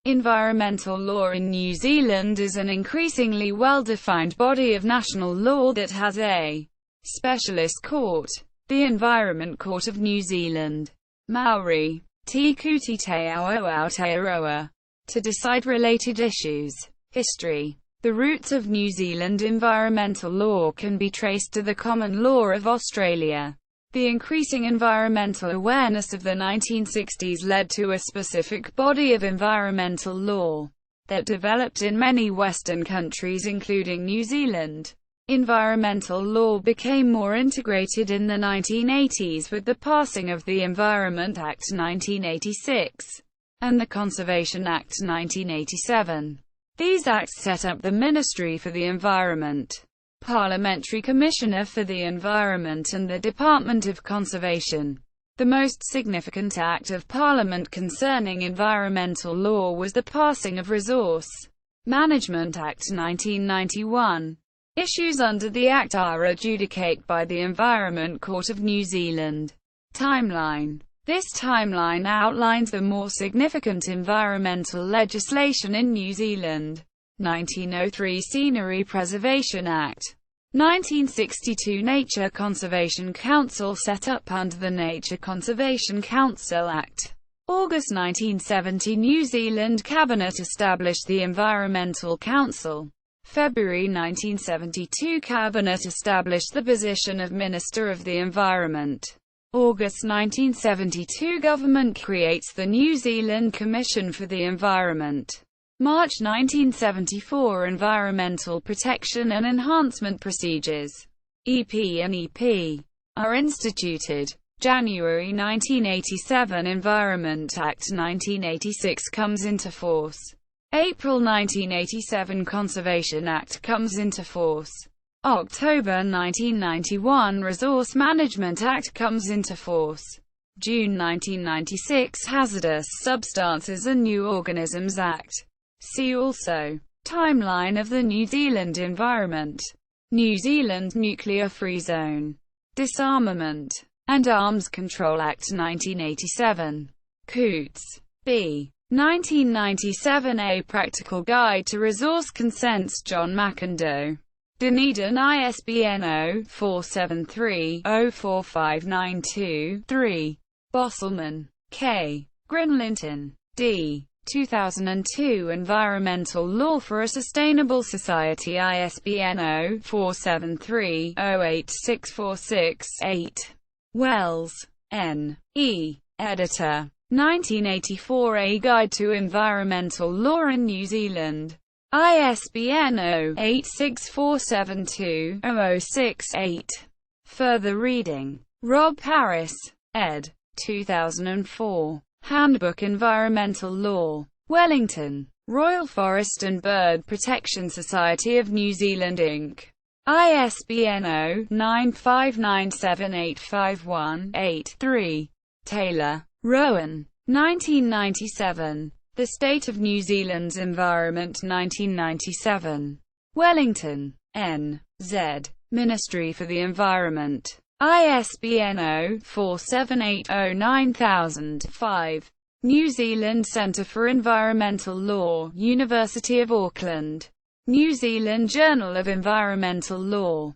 Environmental law in New Zealand is an increasingly well-defined body of national law that has a specialist court, the Environment Court of New Zealand, Māori, Te Kooti Taiao Aotearoa, to decide related issues. History. The roots of New Zealand environmental law can be traced to the common law of Australia. The increasing environmental awareness of the 1960s led to a specific body of environmental law that developed in many Western countries including New Zealand. Environmental law became more integrated in the 1980s with the passing of the Environment Act 1986 and the Conservation Act 1987. These acts set up the Ministry for the Environment, Parliamentary Commissioner for the Environment and the Department of Conservation. The most significant act of Parliament concerning environmental law was the passing of Resource Management Act 1991. Issues under the Act are adjudicated by the Environment Court of New Zealand. Timeline. This timeline outlines the more significant environmental legislation in New Zealand. 1903 Scenery Preservation Act. 1962 Nature Conservation Council set up under the Nature Conservation Council Act. August 1970 New Zealand Cabinet established the Environmental Council. February 1972 Cabinet established the position of Minister of the Environment. August 1972 Government creates the New Zealand Commission for the Environment. March 1974 Environmental Protection and Enhancement Procedures (EP and EP) are instituted. January 1987 Environment Act 1986 comes into force. April 1987 Conservation Act comes into force. October 1991 Resource Management Act comes into force. June 1996 Hazardous Substances and New Organisms Act. See also. Timeline of the New Zealand environment. New Zealand Nuclear-Free Zone. Disarmament and Arms Control Act 1987. Coots. B. 1997 A Practical Guide to Resource Consents John McIndoe. Dunedin ISBN 0-473-045923-3. Bosselman, K. Grinlinton, D. 2002 Environmental Law for a Sustainable Society ISBN 0-473-08646-8. Wells, N. E. Editor. 1984 A Guide to Environmental Law in New Zealand. ISBN 0-86472-006-8. Further reading. Rob Harris, ed. 2004. Handbook Environmental Law. Wellington. Royal Forest and Bird Protection Society of New Zealand Inc. ISBN 0-9597851-8-3. Taylor, Rowan. 1997. The State of New Zealand's Environment 1997. Wellington, N. Z. Ministry for the Environment. ISBN 0-478090005. New Zealand Centre for Environmental Law, University of Auckland. New Zealand Journal of Environmental Law.